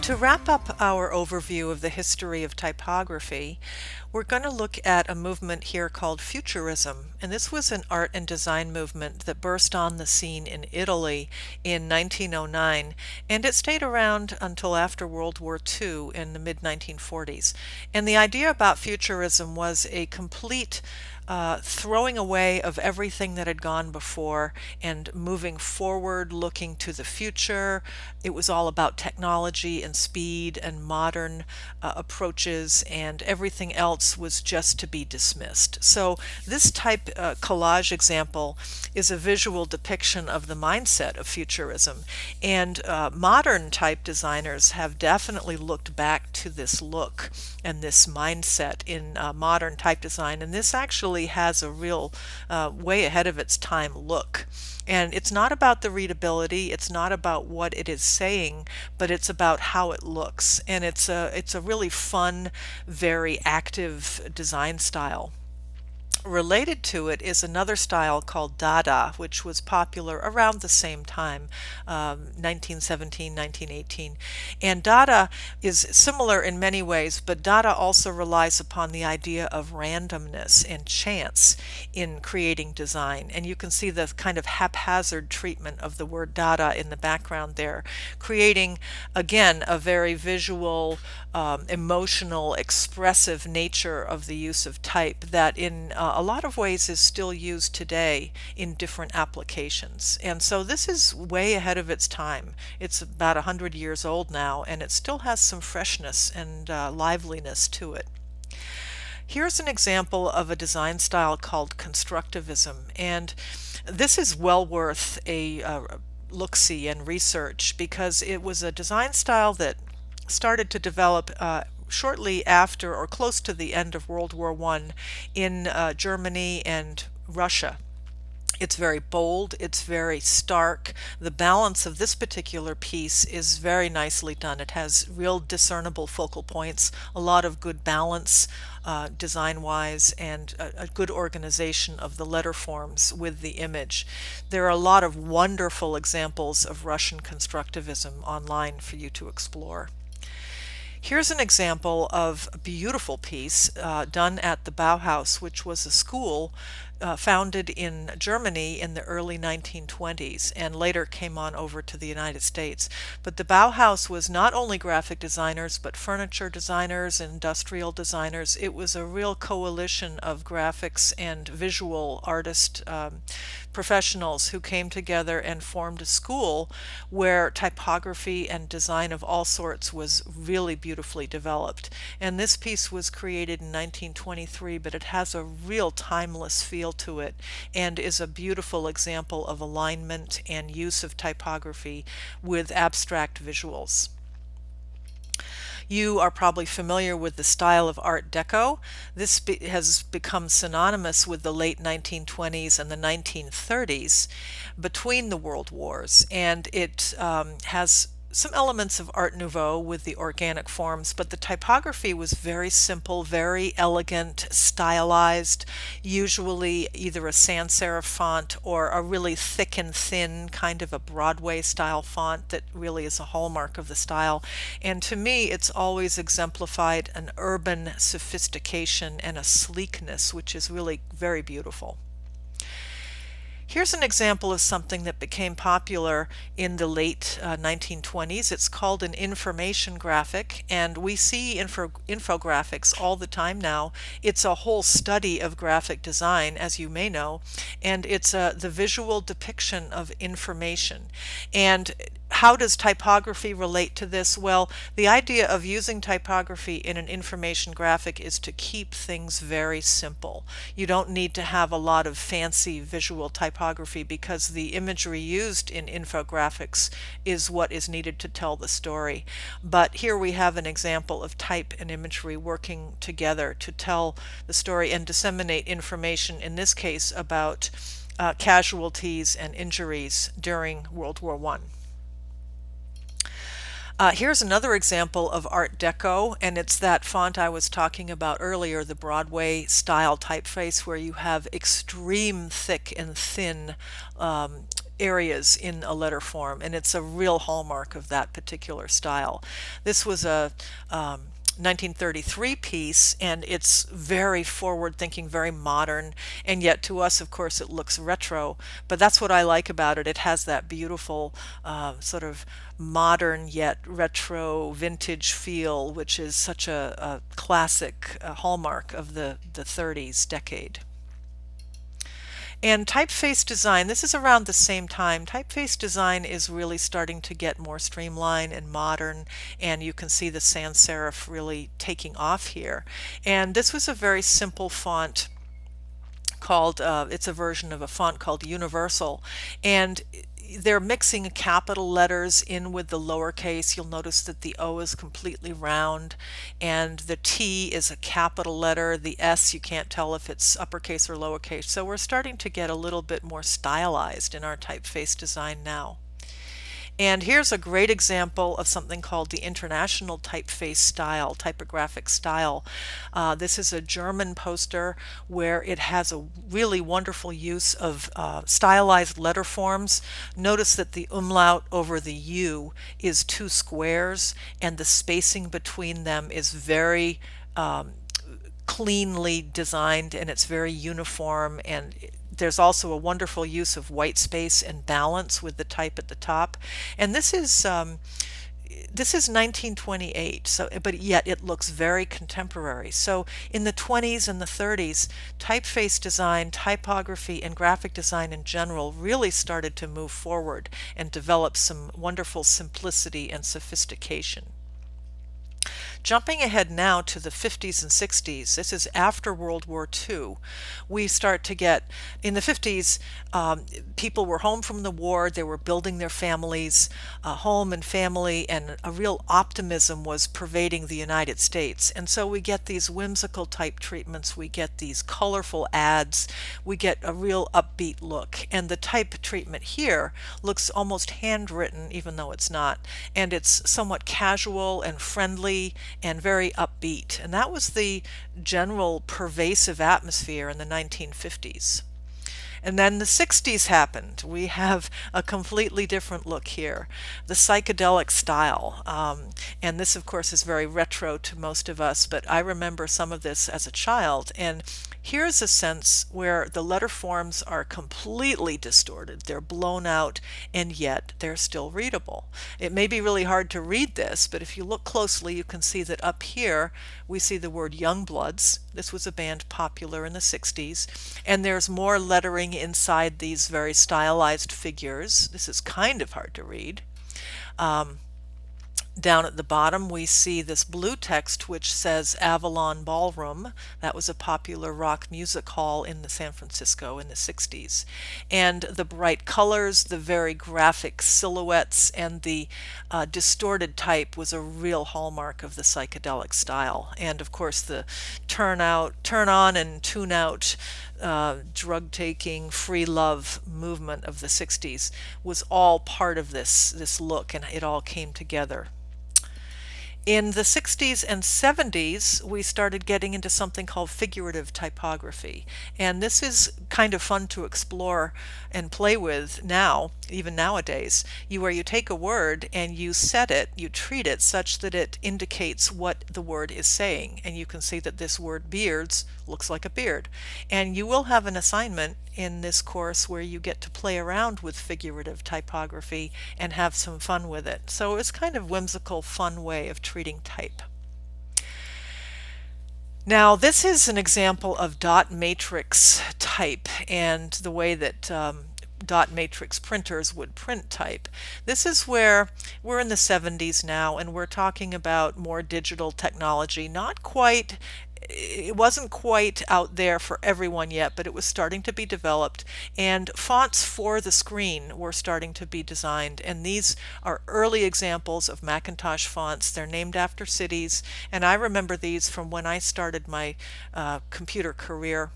To wrap up our overview of the history of typography, we're going to look at a movement here called Futurism. And this was an art and design movement that burst on the scene in Italy in 1909, and it stayed around until after World War II in the mid 1940s. And the idea about Futurism was a complete throwing away of everything that had gone before and moving forward, looking to the future. It was all about technology and speed and modern approaches, and everything else was just to be dismissed. So this type collage example is a visual depiction of the mindset of Futurism, and modern type designers have definitely looked back to this look and this mindset in modern type design, and this actually has a real way ahead of its time look. And it's not about the readability, it's not about what it is saying, but it's about how it looks. And it's a really fun, very active design style. Related to it is another style called Dada, which was popular around the same time, 1917, 1918. And Dada is similar in many ways, but Dada also relies upon the idea of randomness and chance in creating design. And you can see the kind of haphazard treatment of the word Dada in the background there, creating, again, a very visual, emotional, expressive nature of the use of type that in a lot of ways is still used today in different applications. And so this is way ahead of its time. It's about 100 years old now, and it still has some freshness and liveliness to it. Here's an example of a design style called Constructivism, and this is well worth a look-see and research because it was a design style that started to develop shortly after or close to the end of World War I in Germany and Russia. It's very bold, it's very stark. The balance of this particular piece is very nicely done. It has real discernible focal points, a lot of good balance design-wise, and a good organization of the letter forms with the image. There are a lot of wonderful examples of Russian constructivism online for you to explore. Here's an example of a beautiful piece done at the Bauhaus, which was a school founded in Germany in the early 1920s and later came on over to the United States. But the Bauhaus was not only graphic designers, but furniture designers, industrial designers. It was a real coalition of graphics and visual artist professionals who came together and formed a school where typography and design of all sorts was really beautifully developed. And this piece was created in 1923, but it has a real timeless feel to it and is a beautiful example of alignment and use of typography with abstract visuals. You are probably familiar with the style of Art Deco. This has become synonymous with the late 1920s and the 1930s between the World Wars, and it has some elements of Art Nouveau with the organic forms, but the typography was very simple, very elegant, stylized, usually either a sans serif font or a really thick and thin kind of a Broadway style font that really is a hallmark of the style. And to me, it's always exemplified an urban sophistication and a sleekness, which is really very beautiful. Here's an example of something that became popular in the late 1920s. It's called an information graphic, and we see infographics all the time now. It's a whole study of graphic design, as you may know, and it's the visual depiction of information. And how does typography relate to this? Well, the idea of using typography in an information graphic is to keep things very simple. You don't need to have a lot of fancy visual typography because the imagery used in infographics is what is needed to tell the story. But here we have an example of type and imagery working together to tell the story and disseminate information, in this case about casualties and injuries during World War I. Here's another example of Art Deco, and it's that font I was talking about earlier, the Broadway style typeface, where you have extreme thick and thin areas in a letter form, and it's a real hallmark of that particular style. This was a 1933 piece, and it's very forward thinking, very modern, and yet to us, of course, it looks retro. But that's what I like about it. It has that beautiful sort of modern yet retro vintage feel, which is such a classic hallmark of the 30s decade. And typeface design, this is around the same time. Typeface design is really starting to get more streamlined and modern, and you can see the sans serif really taking off here. And this was a very simple font called, it's a version of a font called Universal, and they're mixing capital letters in with the lowercase. You'll notice that the O is completely round and the T is a capital letter. The S, you can't tell if it's uppercase or lowercase. So we're starting to get a little bit more stylized in our typeface design now. And here's a great example of something called the International Typeface Style, typographic style. This is a German poster where it has a really wonderful use of stylized letter forms. Notice that the umlaut over the U is two squares, and the spacing between them is very cleanly designed, and it's very uniform, and there's also a wonderful use of white space and balance with the type at the top. And this is 1928, so but yet it looks very contemporary. So in the 20s and the 30s, typeface design, typography, and graphic design in general really started to move forward and develop some wonderful simplicity and sophistication. Jumping ahead now to the 50s and 60s, this is after World War II, we start to get, in the 50s, people were home from the war, they were building their families, home and family, and a real optimism was pervading the United States. And so we get these whimsical type treatments, we get these colorful ads, we get a real upbeat look. And the type treatment here looks almost handwritten, even though it's not. And it's somewhat casual and friendly and very upbeat. And that was the general pervasive atmosphere in the 1950s. And then the 60s happened. We have a completely different look here, the psychedelic style. And this, of course, is very retro to most of us, but I remember some of this as a child. And here's a sense where the letter forms are completely distorted. They're blown out, and yet they're still readable. It may be really hard to read this, but if you look closely, you can see that up here we see the word Youngbloods. This was a band popular in the 60s. And there's more lettering inside these very stylized figures. This is kind of hard to read. Down at the bottom we see this blue text which says Avalon Ballroom. That was a popular rock music hall in San Francisco in the 60s. And the bright colors, the very graphic silhouettes, and the distorted type was a real hallmark of the psychedelic style. And of course the turn on and tune out drug taking, free love movement of the 60s was all part of this look, and it all came together. In the 60s and 70s, we started getting into something called figurative typography. And this is kind of fun to explore and play with now, even nowadays. Where you take a word and you set it, you treat it such that it indicates what the word is saying. And you can see that this word beards looks like a beard. And you will have an assignment in this course where you get to play around with figurative typography and have some fun with it. So it's kind of whimsical, fun way of treating type. Now this is an example of dot matrix type and the way that dot matrix printers would print type. This is where we're in the 70s now, and we're talking about more digital technology. It wasn't quite out there for everyone yet, but it was starting to be developed, and fonts for the screen were starting to be designed. And these are early examples of Macintosh fonts. They're named after cities, and I remember these from when I started my computer career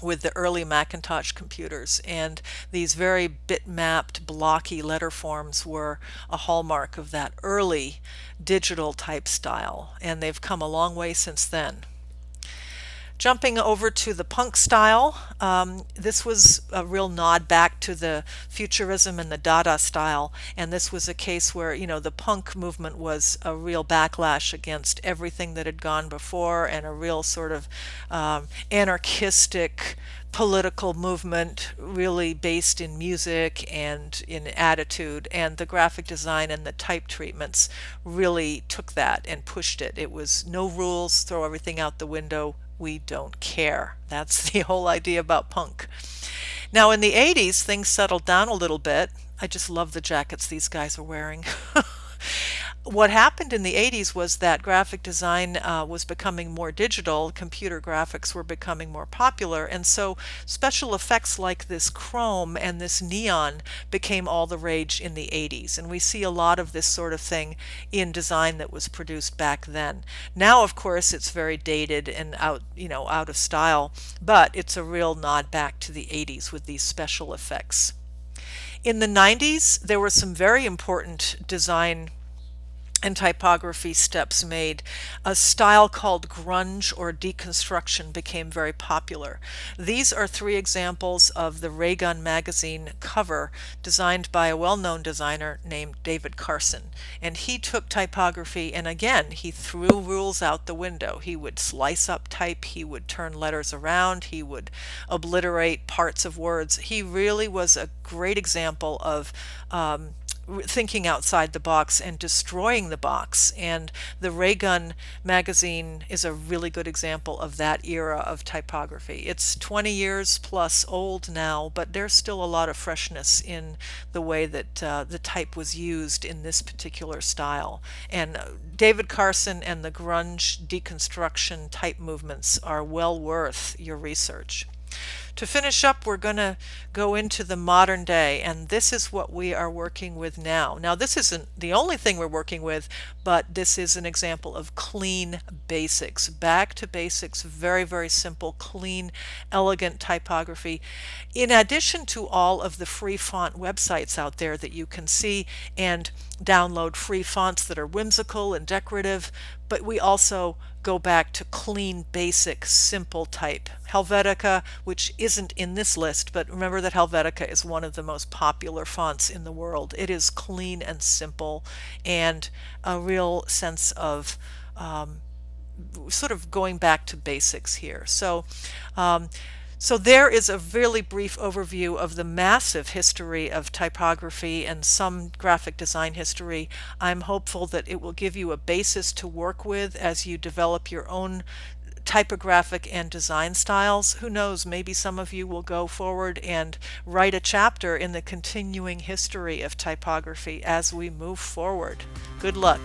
with the early Macintosh computers, and these very bitmapped blocky letter forms were a hallmark of that early digital type style, and they've come a long way since then. Jumping over to the punk style, this was a real nod back to the Futurism and the Dada style, and this was a case where, the punk movement was a real backlash against everything that had gone before, and a real sort of anarchistic political movement, really based in music and in attitude, and the graphic design and the type treatments really took that and pushed it. It was no rules, throw everything out the window, we don't care. That's the whole idea about punk. Now in the 80s, things settled down a little bit. I just love the jackets these guys are wearing. What happened in the 80s was that graphic design was becoming more digital, computer graphics were becoming more popular, and so special effects like this chrome and this neon became all the rage in the 80s. And we see a lot of this sort of thing in design that was produced back then. Now, of course, it's very dated and out of style, but it's a real nod back to the 80s with these special effects. In the 90s, there were some very important design and typography steps made. A style called grunge or deconstruction became very popular. These are three examples of the Ray Gun magazine cover designed by a well-known designer named David Carson. And he took typography, and again, he threw rules out the window. He would slice up type, he would turn letters around, he would obliterate parts of words. He really was a great example of thinking outside the box and destroying the box. And the Ray Gun magazine is a really good example of that era of typography. It's 20 years plus old now, but there's still a lot of freshness in the way that the type was used in this particular style. And David Carson and the grunge deconstruction type movements are well worth your research. To finish up, we're going to go into the modern day, and this is what we are working with now. Now, this isn't the only thing we're working with, but this is an example of clean basics. Back to basics, very, very simple, clean, elegant typography. In addition to all of the free font websites out there that you can see and download free fonts that are whimsical and decorative, but we also go back to clean, basic, simple type. Helvetica, which isn't in this list, but remember that Helvetica is one of the most popular fonts in the world. It is clean and simple, and a real sense of sort of going back to basics here. So there is a really brief overview of the massive history of typography and some graphic design history. I'm hopeful that it will give you a basis to work with as you develop your own typographic and design styles. Who knows, maybe some of you will go forward and write a chapter in the continuing history of typography as we move forward. Good luck.